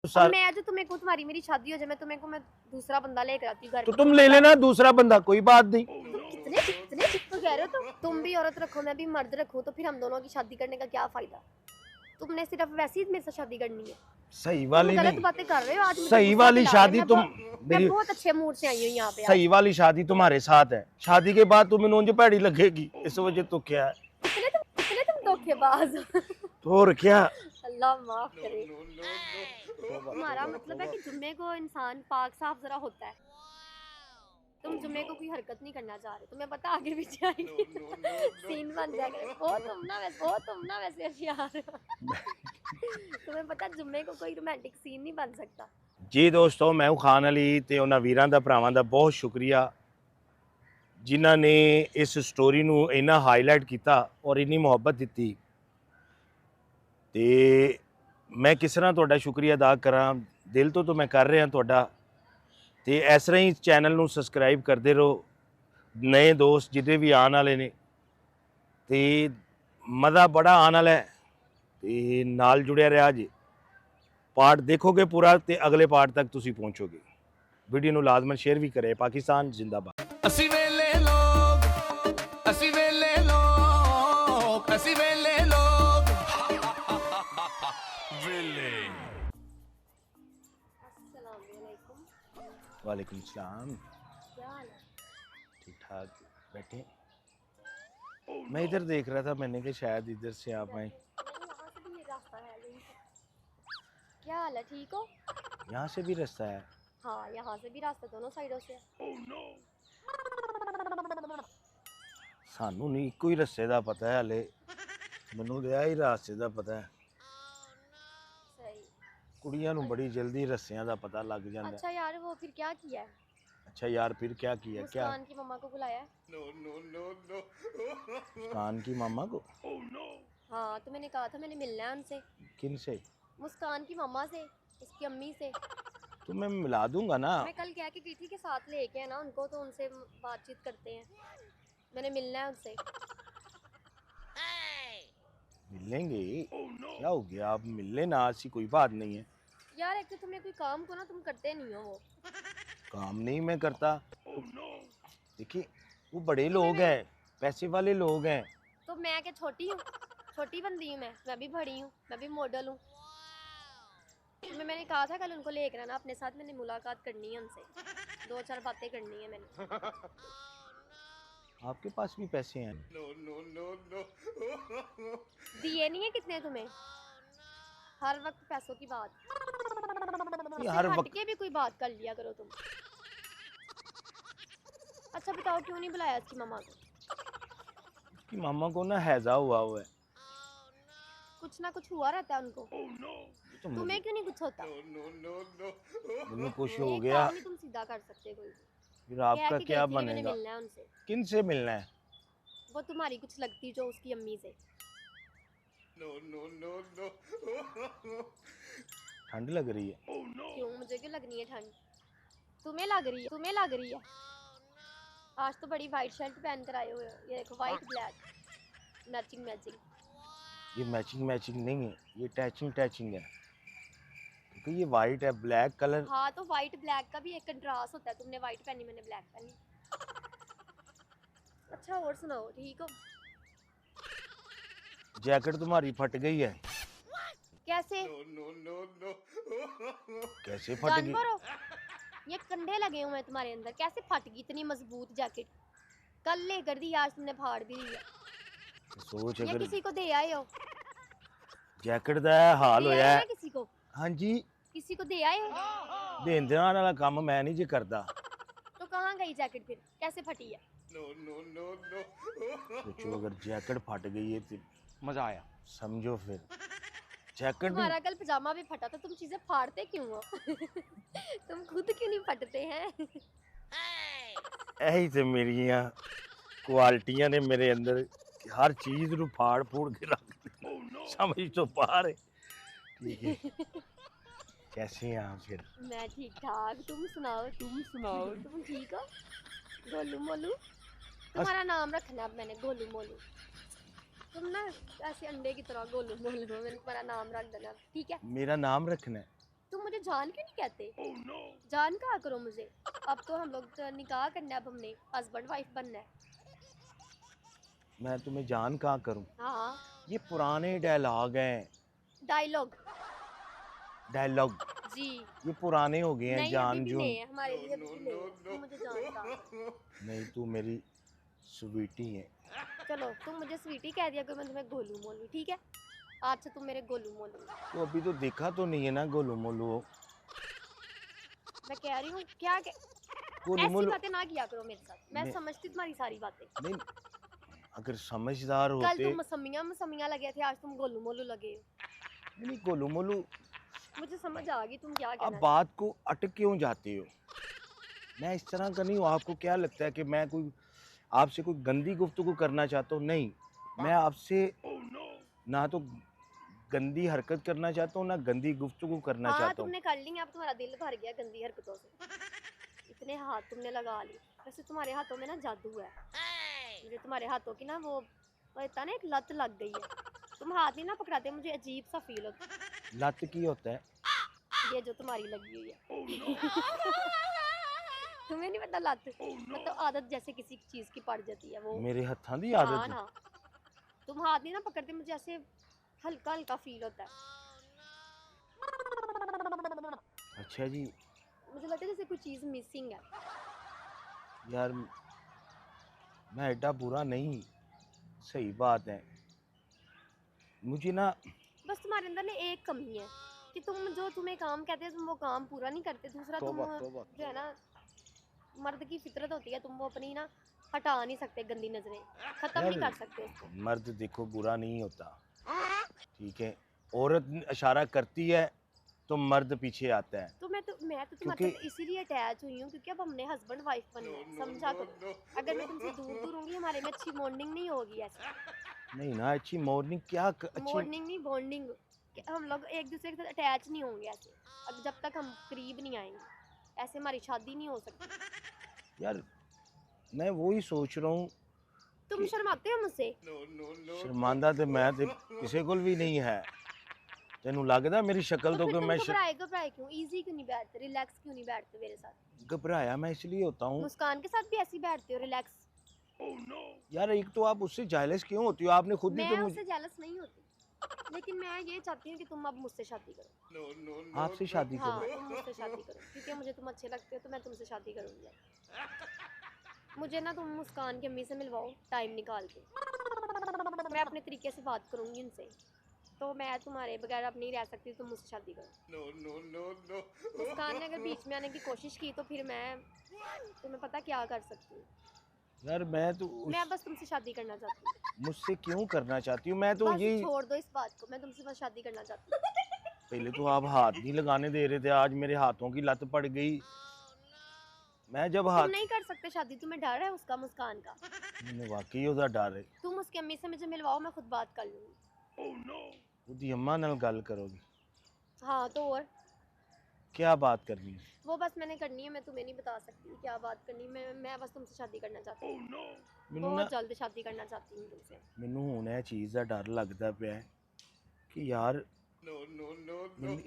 और मैं जो तुम्हें को तुम्हारी मेरी शादी हो जाए, मैं दूसरा बंदा लेकर आती हूँ घर तो में। तुम ले लेना दूसरा बंदा, कोई बात नहीं। कितने कितने चिप्पू कह रहे हो तुम भी औरत रखो मैं भी मर्द रखूं, तो फिर हम दोनों की शादी करने का क्या फायदा? तुमने सिर्फ वैसे ही मेरे साथ शादी करनी है। सही तुम वाली गलत नहीं, बातें कर रहे हो आज, मुझे सही गुस्सा वाली दिला रहे हो। शादी तुम मैं मेरी, बहुत अच्छे मूड से आई हूँ यहाँ पे आज। सही वाली शादी तुम्हारे साथ है, शादी के बाद तुम्हें नोंज भैड़ी लगेगी, इस वजह तो क्या है। कितने तुम धोखेबाज हो। तो और क्या। अल्लाह माफ करे। तुम्हारा मतलब है कि जुम्मे को इंसान पाक साफ जरा होता है। तुम जुम्मे को कोई हरकत नहीं करना चाह रहे, तुम्हें पता आगे पीछे आएगी सीन बन जाएगा। वो तुम ना वैसे होशियार हो। तुम्हें पता जुम्मे को कोई रोमांटिक सीन नहीं बन सकता। जी दोस्तों, मैं हूं खान अली ते उन्हां वीरां दा भरावां दा बहुत शुक्रिया जिन्हां ने इस स्टोरी नूं इन्ना हाईलाइट किया और इन्नी मुहब्बत दित्ती। ते मैं किस तरह तुहाडा शुक्रिया अदा करां, दिल तो मैं कर रहा तुहाडा। ते इस तरह ही चैनल नूं सबसक्राइब करते रहो, नए दोस्त जिहड़े भी आने वाले ने, ते मज़ा बड़ा आने वाला है, ते नाल जुड़िया रहा जे। पार्ट देखोगे पूरा ते अगले पार्ट तक तुसी पहुँचोगे। वीडियो नूं लाजमन शेयर भी करे। पाकिस्तान जिंदाबाद। असी वेले लोग, असी वेले लोग, असी वेले लोग वेले। अस्सलाम वालेकुम। वालेकुम सलाम। क्या हाल है? ठीक ठाक बैठे। मैं इधर देख रहा था, मैंने कहा शायद इधर से आप आए। यहाँ से भी ये रास्ता है यहीं से। क्या हाल है, ठीक हो? यहाँ से भी रास्ता है? हाँ यहाँ से भी रास्ता दोनों साइडों से है। सानू नहीं इको ही रस्ते का पता है, हले मैनू तो ही रास्ते का पता है। सही। कुड़ियां नू बड़ी जल्दी रस्सियां का पता लग जाता है। अच्छा यार वो फिर क्या किया है? अच्छा यार फिर क्या किया? क्या मुस्कान की मम्मा को बुलाया है? मुस्कान की मामा को? हाँ तो मैंने कहा था मैंने मिलना है उनसे। किन से? मुस्कान की मम्मा से, उसकी अम्मी से। तो मैं मिला दूंगा ना। मैं कल कह के गई थी कि साथ लेके है ना उनको, तो उनसे बातचीत करते हैं। मैंने मिलना है उनसे। मिलेंगे। क्या हो गया, आप मिल लेना, ऐसी कोई बात नहीं है। यार एक तो तुम्हें कोई काम को ना तुम करते नहीं हो। वो काम नहीं मैं करता। देखिए वो बड़े लोग हैं, पैसे वाले लोग हैं। तो मैं क्या छोटी हूँ? छोटी बंदी हूँ मैं भी बड़ी हूँ, मैं भी मॉडल हूँ। तुम्हें मैंने कहा था कल उनको लेकर आना अपने साथ, मैंने मुलाकात करनी है उनसे, 2-4 बातें करनी है मैंने। आपके पास भी पैसे हैं? दिए नहीं है कितने तुम्हें? हर वक्त पैसों की बात। ये इससे हर हट वक्त। के भी कोई बात कर लिया करो तुम। अच्छा बताओ क्यों नहीं बुलाया इसकी मम्मा को? कि मामा को ना हैजा हुआ है। कुछ ना कुछ हुआ रहता है उनको। तो तुम्हें क्यों नहीं कुछ होता? मुझे कुछ हो एक गया। काम नहीं तुम सीधा कर सकते कोई भी। फिर कह आपका के क्या गई थी कि मैंने बनेगा? मिलना है उनसे। किन से मिलना है? वो तुम्हारी कुछ लगती जो उसकी अम्मी से। ठंड लग रही है? क्यों, मुझे क्यों लगनी है ठंड? तुम्हें लग रही है, तुम्हें लग रही है। आज तो बड़ी वाइट शर्ट पहन कर आए हुए हो, ये देखो वाइट ब्लैक मैचिंग मैचिंग। ये मैचिंग मैचिंग नहीं है, ये टैचिंग टैचिंग है, क्योंकि ये वाइट है, ब्लैक कलर। हाँ तो वाइट ब्लैक का भी एक कंट्रास्ट होता है, तुमने वाइट पहनी मैंने ब्लैक पहनी। अच्छा और सुनाओ, ठीक हो? जैकेट तुम्हारी फट गई है। कैसे? कैसे फट गई? जानवर हो? ये कंधे लगे हुए हैं तुम्हारे अंदर, कैसे फट गई इतनी मजबूत जैकेट? कल लेकर दी, आज तुमने फाड़ भी दी है। सोच ये अगर किसी को दे आए हो? जैकेट का हाल दे होया आए है। ना किसी को? हाँ जी, किसी को दे आए हो? देन देने वाला काम मैं नहीं जी करता। तो कहाँ गई जैकेट फिर, कैसे फटी है? सोचो अगर जैकेट फट गई है तो मजा आया, समझो फिर जैकेट भी। तुम्हारा कल पजामा भी फटा था, तुम चीजें फाड़ते क्यों हो? तुम खुद क्यों नहीं फटते हैं? यही तो मेरी क्वालिटियां ने मेरे अंदर, हर चीज नू फाड़ फूड़ के रख दी। समझ तो बाहर है। ठीक है, कैसे हैं आप फिर? मैं ठीक ठाक, तुम सुनाओ तुम ठीक हो? गोलू मोलू तुम्हारा नाम रखना अब मैंने, गोलू मोलू। तुम ना ऐसे अंडे की तरह गोलू मोलू, मैंने तुम्हारा नाम रख देना, ठीक है? मेरा नाम रखना है? तुम मुझे जान क्यों नहीं कहते? जान कहा करो मुझे। अब तो हम लोग तो निकाह करना है, अब हमने हस्बैंड वाइफ बनना है। मैं तुम्हें जान कहाँ करूं? हाँ, ये पुराने डायलॉग हैं, डायलॉग डायलॉग जी। ये पुराने हो गए हैं। नहीं, अभी जान भी जून नए हैं, हमारे लिए अभी भी नए हैं। तुम मुझे जान कहा करो। नहीं, तू मेरी स्वीटी है। चलो, तुम मुझे स्वीटी कह दिया, कोई मैं तुम्हें गोलू मोलू, ठीक है? आज से तुम मेरे गोलू मोलू। तो अभी तो देखा तो नहीं है ना गोलू मोलू। मैं कह रही हूँ क्या गोलू ऐसी मोलू बातें ना किया करो मेरे साथ। मैं नहीं। समझती तुम्हारी सारी बातें। नहीं, अगर समझदार कल होते। तुम मसमिया लगे थे, आज तुम गोलू मोलू लगे हो। नहीं, गोलू मोलू। मुझे समझ आ गई तुम क्या आप कहना बात को अटक क्यों जाते हो? मैं इस तरह का नहीं हूँ। आपको क्या लगता है कि मैं कोई आपसे कोई गंदी गुफ्तगू करना चाहता हूँ? नहीं, मैं आपसे ना तो गंदी हरकत करना चाहता हूँ, ना गंदी गुफ्तगू करना हाँ, चाहता हूँ। तुमने कर ली, अब तुम्हारा दिल भर गया गंदी हरकतों से। इतने हाथ तुमने लगा लिए। वैसे तुम्हारे हाथों में ना जादू है। मुझे तुम्हारे हाथों की ना वो होता ना, एक लत लग गई है। तुम हाथ नहीं ना पकड़ाते, मुझे अजीब सा फील होता है। लत की होता है? ये जो तुम्हारी लगी हुई है। तुम्हें नहीं पता लत? मतलब आदत जैसे किसी चीज की पड़ जाती है वो। मेरे हत्थां दी हाँ आदत है। ना, तुम हाथ नहीं ना पकड़ते, मुझे ऐसे हल्का हल्का फील होता है। अच्छा जी। मुझे लगता है जैसे कोई चीज मिसिंग है। यार मैं एडा बुरा नहीं, सही बात है। मुझे ना बस तुम्हारे अंदर ना एक कमी है कि तुम जो तुम्हें काम कहते हैं तुम वो काम पूरा नहीं करते। दूसरा तुम तौबा, तौबा, जो है ना, मर्द की फितरत होती है, तुम वो अपनी ना हटा नहीं सकते, गंदी नजरें खत्म नहीं कर सकते उसको। मर्द देखो बुरा नहीं होता, ठीक है? औरत इशारा करती है तो मर्द पीछे आता है। तो मैं तुम्हारे क्योंकि- साथ इसीलिए अटैच हुई हूँ क्योंकि अब हमने हस्बैंड वाइफ बनना है, समझा करो। अगर मैं तुमसे दूर दूर होंगी, हमारे में अच्छी बॉन्डिंग नहीं होगी। ऐसे नहीं ना, अच्छी मॉर्निंग क्या अच्छी मॉर्निंग नहीं, बॉन्डिंग। हम लोग एक दूसरे के साथ अटैच नहीं होंगे ऐसे, अब जब तक हम करीब नहीं आएंगे ऐसे हमारी शादी नहीं हो सकती। यार मैं वो ही सोच रहा हूँ। तुम शर्माते हो मुझसे? शर्मांदा तो मैं ते किसी को भी नहीं है। तेनू लगदा मेरी शक्ल तो फिर कि तुम मैं घबराए क्यों? इजी क्यों नहीं बैठते, रिलैक्स क्यों नहीं बैठते मेरे साथ? घबराया मैं इसलिए होता हूँ। मुस्कान के साथ भी ऐसे ही बैठते हो रिलैक्स? यार एक तो आप उससे जायलस क्यों होती हो? आपने खुद ही मैं तो उससे मुझे जेलस नहीं होती, लेकिन मैं ये चाहती हूँ कि तुम अब मुझसे शादी करो। आपसे शादी हाँ, करूं। तुम मुझसे शादी करो क्योंकि मुझे तुम अच्छे लगते हो, तो मैं तुमसे शादी करूँगी। मुझे ना तुम मुस्कान की अम्मी से मिलवाओ टाइम निकाल के, मैं अपने तरीके से बात करूँगी उनसे। तो मैं तुम्हारे बगैर अब नहीं रह सकती, तुम मुझसे शादी करो। मुस्कान ने अगर बीच में आने की कोशिश की तो फिर मैं तुम्हें पता क्या कर सकती हूँ। यार मैं तो मैं बस तुमसे शादी करना चाहती हूँ। मुझसे क्यों करना चाहती हूँ? मैं तो बस यही छोड़ दो इस बात को, मैं तुमसे बस शादी करना चाहती हूँ। पहले तो आप हाथ नहीं लगाने दे रहे थे, आज मेरे हाथों की लत पड़ गई। मैं जब तुम हाथ नहीं कर सकते शादी, तुम्हें डर है उसका, मुस्कान का। मैंने वाकई ਉਹਦਾ डर है। तुम उसकी अम्मी से मुझे मिलवाओ, मैं खुद बात कर लूँगी। ਉਹਦੀ अम्मा नाल गल करोगी? हाँ तो और क्या बात करनी है? वो बस मैंने करनी है, मैं तुम्हें नहीं बता सकती क्या बात करनी है। मैं बस तुमसे शादी करना चाहती हूँ। ਮੈਨੂੰ ना बहुत जल्द शादी करना चाहती हूँ तुमसे। ਮੈਨੂੰ ਹੁਣ ਇਹ ਚੀਜ਼ ਦਾ ਡਰ ਲੱਗਦਾ ਪਿਆ ਹੈ ਕਿ ਯਾਰ ਮੈਨੂੰ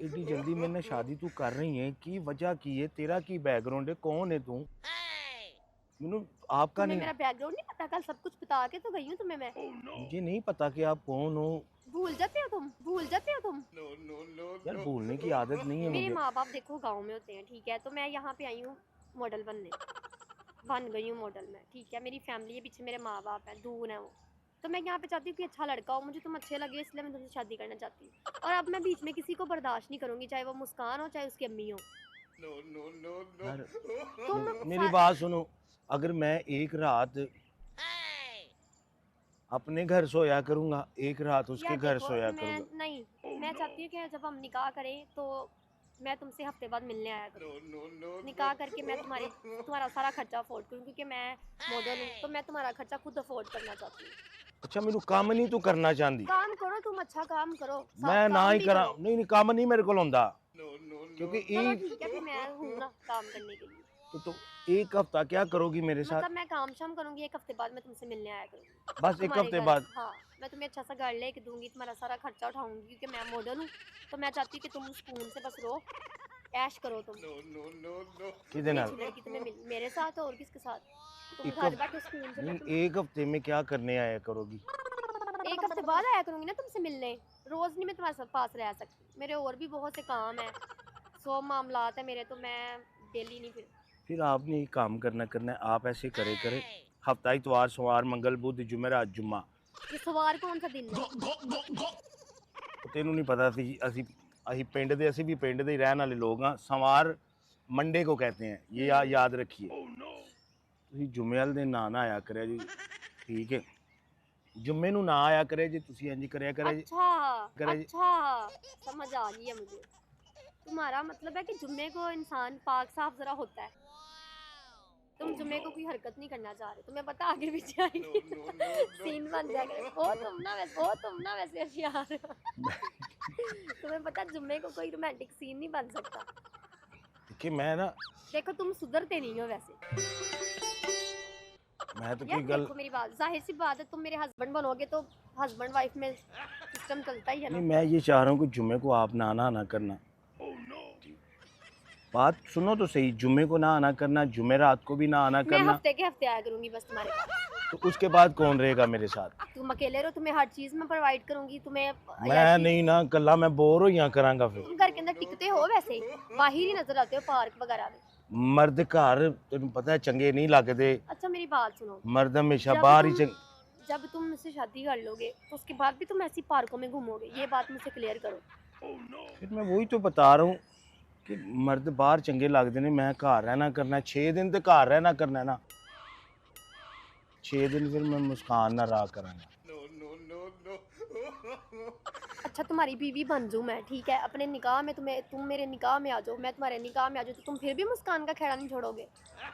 इतनी जल्दी मेरे ਨਾਲ शादी तू कर रही है, की वजह की है? तेरा की बैकग्राउंड है? कौन है तू? ਮੈਨੂੰ आपका तुम्हें नहीं, मेरा बैकग्राउंड नहीं पता? कल सब कुछ बता के तो गई हूँ तुम्हें मैं। मुझे नहीं पता कि आप कौन हो। भूल जाते हो तुम, भूल जाते हो तुम। यार भूलने की आदत नहीं है मेरे मुझे। माँ बाप देखो गांव में होते हैं, ठीक है? तो मैं यहाँ पे आई हूँ मॉडल बनने, बन गई हूँ मॉडल में, ठीक है? मेरी फैमिली है पीछे, मेरे माँ बाप हैं, दूर हैं वो। तो मैं यहाँ पे चाहती हूँ कि अच्छा लड़का हो, मुझे तुम अच्छे लगे इसलिए मैं तुमसे शादी करना चाहती हूँ। और अब मैं बीच में किसी को बर्दाश्त नहीं करूँगी, चाहे वो मुस्कान हो चाहे उसकी अम्मी हो। यार तुम मेरी बात सुनो, अगर मैं एक रात अपने घर सोया करूंगा, एक रात उसके यार घर देखो, सोया मैं करूंगा। नहीं, मैं चाहती हूँ कि जब हम निकाह करें तो मैं तुमसे हफ्ते बाद मिलने आया करूँ। निकाह करके मैं तुम्हारा सारा खर्चा अफोर्ड करूँ क्योंकि मैं मॉडल हूँ, तो मैं तुम्हारा खर्चा खुद अफोर्ड करना चाहती हूँ। अच्छा मेनू काम नहीं तू करना चाहती? काम करो, तुम अच्छा काम करो। मैं ना काम ही भी करा, करो। नहीं नहीं काम नहीं मेरे को होंदा क्योंकि चलो ये ठीक है, फिर मैं हूँ ना काम करने के लिए। तो एक हफ्ता क्या करोगी मेरे साथ? मतलब मैं काम शाम करूंगी, एक हफ्ते बाद मैं तुमसे मिलने आया करूंगी बस एक तुम्हारे हफ्ते घर। बाद? हाँ, मैं तुम्हें अच्छा सा घर लेके दूंगी, तुम्हारा सारा खर्चा उठाऊंगी क्योंकि मैं मॉडल हूँ। तो मैं चाहती हूँ कि तुम सुकून से बस रहो, ऐश करो तुम। किधर इतनी ना? अच्छी लड़की तुम्हें मेरे साथ और किसके साथ? तुम एक घर बैठो सुकून से। नहीं, एक हफ्ते में क्या करने आया करोगी? एक हफ्ते बाद आया करूंगी ना तुमसे मिलने। रोज नहीं मैं तुम्हारे पास रह सकती, मेरे और भी बहुत से काम है, 100 मामलात है मेरे, तो मैं डेली नहीं फिर आपने एक काम करना है, आप ऐसे करे हफ्ता इतवार सोमवार मंगल बुध जुमेरात जुम्मा। ये सवार कौन सा दिन है? ਤੈਨੂੰ ਨਹੀਂ ਪਤਾ ਸੀ ਅਸੀਂ ਪਿੰਡ ਦੇ ਅਸੀਂ ਵੀ ਪਿੰਡ ਦੇ ਹੀ ਰਹਿਣ ਵਾਲੇ ਲੋਕ ਹਾਂ। ਸਵਾਰ ਮੰਡੇ को कहते हैं, ये याद रखिए। ਤੁਸੀਂ ਜੁਮੇ ਵਾਲੇ ਦਿਨ ਨਾ ਆਇਆ ਕਰਿਆ ਜੀ, ਠੀਕ ਹੈ? ਜੁਮੇ ਨੂੰ ਨਾ ਆਇਆ ਕਰਿਆ ਜੀ, ਤੁਸੀਂ ਇੰਜ ਕਰਿਆ ਕਰਿਆ ਜੀ। अच्छा समझ आ गई है मुझे। तुम्हारा मतलब है कि जुम्मे को इंसान पाक साफ जरा होता है, तुम जुम्मे को कोई हरकत नहीं करना चाह रहे, तुम्हें पता आगे पीछे आएगी सीन बन जाएगा। वो तुम ना वैसे होशियार हो। तुम्हें पता जुम्मे को कोई रोमांटिक सीन नहीं बन सकता। देखिए मैं ना, देखो तुम सुधरते नहीं हो वैसे। मैं तो यार कोई गल देखो मेरी बात, जाहिर सी बात है तुम मेरे हस्बैंड बनोगे तो हस्बैंड वाइफ में सिस्टम चलता ही है ना। नहीं, मैं ये चाह रहा हूँ कि जुम्मे को आप ना आना करना। बात सुनो तो सही, जुम्मे को ना आना करना, जुमेरात को भी ना आना मैं करना। हफ्ते के हफ्ते आया करूंगी बस तुम्हारे पास। तो उसके बाद कौन रहेगा मेरे साथ? तुम अकेले रहो, तुम्हें हर चीज में प्रोवाइड करूंगी तुम्हें। मैं नहीं ना, कल्ला मैं बोर हो यहाँ करांगा फिर। तुम घर के अंदर टिकते हो वैसे, बाहर ही नजर आते हो पार्क वगैरह में। मर्द घर तेन पता है चंगे नहीं लगते। अच्छा मेरी बात सुनो, मर्द हमेशा जब बाहर ही तुम- जब तुम मुझसे शादी कर लोगे तो उसके बाद भी तुम ऐसी पार्कों में घूमोगे, ये बात मुझसे क्लियर करो। फिर मैं वही तो बता रहा हूँ कि मर्द बाहर चंगे लगते ने, मैं घर रहना करना। 6 दिन तो घर रहना करना है ना, 6 दिन फिर मैं मुस्कान ना रहा करांगा। अच्छा तुम्हारी बीवी बन जाऊं मैं, ठीक है? अपने निकाह में तुम मेरे निकाह में आ जाओ, मैं तुम्हारे निकाह में आ जाऊं, तो तुम फिर भी मुस्कान का खेड़ा नहीं छोड़ोगे?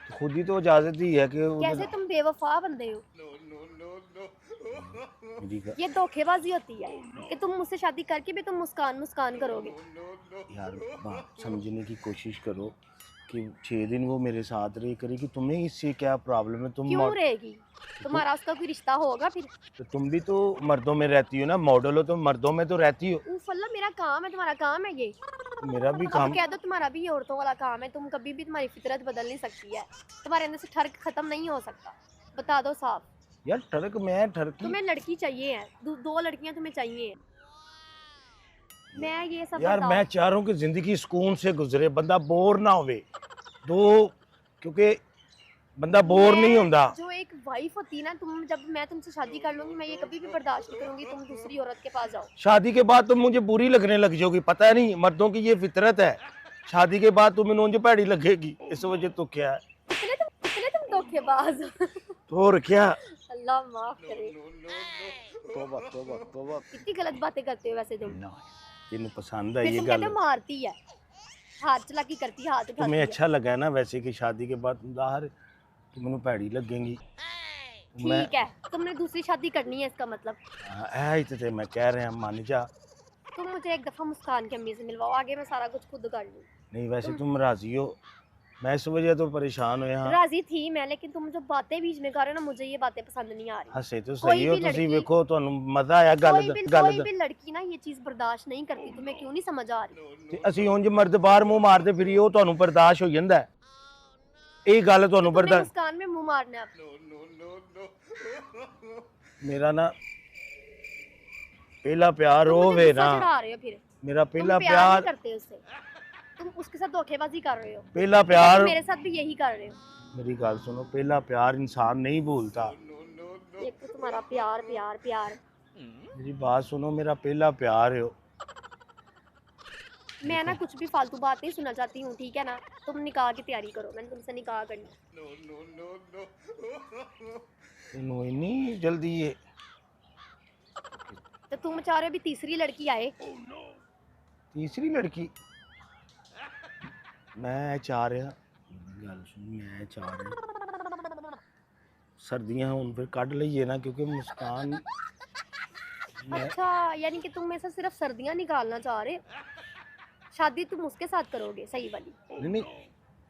तो खुद ही तो इजाजत दी है कि कैसे तुम बेवफा बंदे हो। ये धोखेबाजी होती है कि तुम मुझसे शादी करके भी तुम मुस्कान करोगे। यार बात समझने की कोशिश करो कि 6 दिन वो मेरे साथ रही करेगी, तुम्हें इससे क्या प्रॉब्लम है? तुम क्यों रहेगी? तुम्हारा उसका कोई रिश्ता होगा फिर? तो तुम भी तो मर्दों में रहती हो ना, मॉडल हो तो मर्दों में तो रहती हो। उफ अल्लाह, मेरा काम है, तुम्हारा काम है ये? मेरा भी अब काम। कह दो तुम्हारा भी ये औरतों वाला काम है, तुम कभी भी तुम्हारी फितरत बदल नहीं सकती है, तुम्हारे अंदर से ठर्क खत्म नहीं हो सकता। बता दो साफ। यार ठरक मैं ठरकी। तुम्हें लड़की चाहिए है, दो लड़कियां तुम्हें चाहिए है। मैं ये सब यार मैं चाह रहा हूँ कि जिंदगी सुकून से गुजरे, बंदा बोर ना होवे। क्योंकि बंदा बोर नहीं होता। जो एक वाइफ होती है ना, जब मैं तुमसे शादी कर लूंगी, मैं ये कभी भी बर्दाश्त नहीं करूंगी तुम दूसरी औरत के पास जाओ। शादी के बाद तुम मुझे बुरी लगने लग जाओगी, पता है नहीं, मर्दों की ये फितरत है। शादी के बाद तुम मुझे भैड़ी लगेगी, इस वजह तो क्या है। इतने तुम धोखेबाज हो। तो और क्या। अल्लाह माफ करे। तौबा तौबा तौबा। कितनी गलत बातें करते हो वैसे तुम। तेन पसंद है फिर ये तुम गल? कहते हो मारती है, हाथ चला की करती, हाथ उठाती तुम्हें है। अच्छा लगा है ना वैसे कि शादी के बाद तुम बाहर तुम मैनू भैड़ी लगेंगी। ठीक है, तुमने दूसरी शादी करनी है इसका मतलब। ही तो मैं कह रहा मान जा। तुम मुझे एक दफा मुस्कान की अम्मी से मिलवाओ, आगे मैं सारा कुछ खुद कर लूँ। नहीं वैसे तुम राजी हो? मैं इस वजह तो परेशान हो यहाँ। राजी थी मैं, लेकिन तुम जो बातें बीच में कर रहे हो ना, मुझे ये बातें पसंद नहीं आ रही। हसे तो कोई सही हो भी तुसी, लड़की- वेखो ਤੁਹਾਨੂੰ मजा आया गल कोई भी लड़की ना ये चीज बर्दाश्त नहीं करती, तुम्हें क्यों नहीं समझ आ रही? ਤੇ ਅਸੀਂ ਉਂਝ ਮਰਦ ਬਾਹਰ ਮੂੰਹ ਮਾਰਦੇ ਫਿਰੀ, ਉਹ ਤੁਹਾਨੂੰ ਬਰਦਾਸ਼ਤ ਹੋ ਜਾਂਦਾ ਹੈ? ਇਹ ਗੱਲ ਤੁਹਾਨੂੰ तुमने बर्दाश्त। मुस्कान में मुंह मारना है अब। मेरा ना पहला प्यार तुम हो मुझे वे गुस्सा ना, चढ़ा रहे हो फिर। मेरा तुम पहला प्यार नहीं प्यार करते उससे, तुम उसके साथ धोखेबाजी कर रहे हो। पहला तुम प्यार। मेरे साथ भी यही कर रहे हो। मेरी गल सुनो, पहला प्यार इंसान नहीं भूलता। एक तो तुम्हारा प्यार प्यार प्यार। मेरी बात सुनो, मेरा पहला प्यार है। मैं ना कुछ भी फालतू बात नहीं सुनना चाहती हूँ, ठीक है ना? तुम निकाह की तैयारी करो, मैंने तुमसे निकाह करनी। तेनू इन्नी जल्दी है? तो तुम चाह रहे हो भी तीसरी लड़की आए? तीसरी लड़की? मैं चाह रहा, गल सुन, मैं चाह रहा सर्दियां हुन फिर कट लईए ना, क्योंकि मुस्कान अच्छा, यानी कि तुम में से सिर्फ सर्दियां निकालना चाह रहे हो? शादी तुम उसके साथ करोगे, सही वाली? नहीं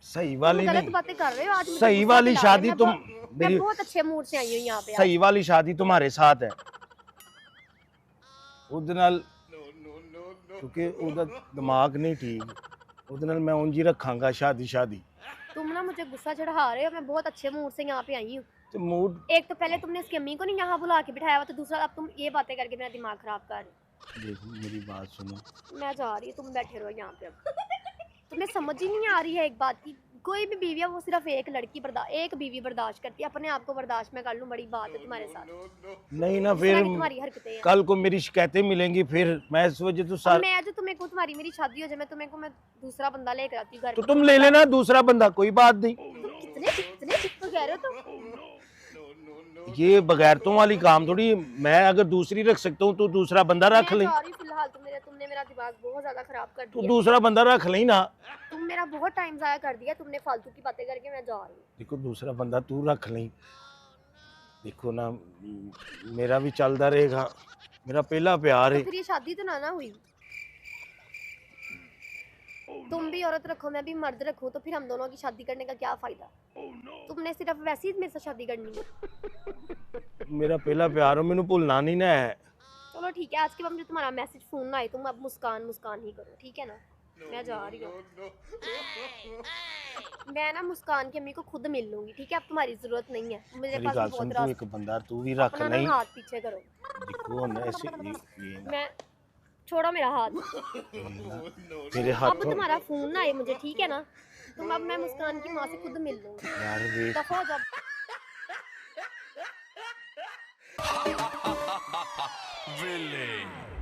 सही वाली गलत नहीं, बातें कर रहे हो आज मुझे सही गुस्सा वाली दिला रहे हो। शादी मैं तुम मैं मेरी बहुत अच्छे मूड से आई हूँ यहाँ पे आज। सही वाली शादी तुम्हारे साथ है ਉਹਦੇ ਨਾਲ ਕਿਉਂਕਿ ਉਹਦਾ ਦਿਮਾਗ ਨਹੀਂ ਠੀਕ ਉਹਦੇ ਨਾਲ ਮੈਂ ਉਂਝ ਹੀ ਰੱਖਾਂਗਾ शादी तुम ना मुझे गुस्सा चढ़ा रहे हो। मैं बहुत अच्छे मूड से यहाँ पे आई हूँ। ਤੇ मूड एक तो पहले तुमने उसकी अम्मी को नहीं यहाँ बुला के बिठाया हुआ, तो दूसरा अब तुम ये बातें करके मेरा दिमाग खराब कर रहे देखो मेरी बात सुनो हो। मैं जा रही हूँ, तुम बैठे रहो यहाँ पे। अब तुम्हें समझ ही नहीं आ रही है एक बात की, कोई भी बीवी है वो सिर्फ एक बीवी बर्दाश्त करती है। अपने आप को बर्दाश्त में कर लूँ, बड़ी बात है तुम्हारे साथ। नहीं ना इस फिर तरह की तुम्हारी हरकतें हैं। कल को मेरी शिकायतें मिलेंगी फिर मैं इस वजह तो और सार मैं जो तुम्हें को तुम्हारी मेरी शादी हो जाए, मैं दूसरा बंदा लेकर आती हूँ घर तो पे। तुम ले लेना दूसरा बंदा कोई बात नहीं कितने चिप कह रहे हो तुम? ये बगैरतों वाली काम थोड़ी मैं अगर दूसरी रख सकता हूँ तो दूसरा बंदा रख मैं ले जा रही हूँ फिलहाल। तुमने मेरा दिमाग बहुत ज्यादा खराब कर तो दिया। दूसरा बंदा रख ले ना तुम मेरा बहुत टाइम जाया कर दिया तुमने फालतू की बातें करके। मैं जा रही हूँ। देखो दूसरा बंदा तू रख ले देखो ना मेरा भी चलता रहेगा मेरा पहला प्यार तो है फिर ये शादी तो ना हुई। तुम भी औरत रखो, मैं भी मर्द रखूं, तो फिर हम दोनों की शादी करने का क्या फायदा? तुमने सिर्फ वैसे ही मेरे से शादी करनी है। मेरा पहला प्यार हो मैनू भूलना नहीं ना है चलो ठीक है, आज के बाद मुझे तुम्हारा मैसेज फोन ना आए, तुम अब मुस्कान ही करो, ठीक है ना? मैं जा रही हूँ। मैं ना मुस्कान की अम्मी को खुद मिल लूंगी, ठीक है? अब तुम्हारी जरूरत नहीं है। मेरे मेरी पास बात बहुत सुन तू राज। एक बंदा तू भी रख अपना ना नहीं हाथ पीछे करो। देखो ना ऐसे ये ना मैं छोड़ो मेरा हाथ। तेरे अब हाथों तुम्हारा फोन ना आए मुझे, ठीक है ना? तुम अब मैं मुस्कान की माँ से खुद मिल लूंगी। यार वे दफा हो जाओ। विले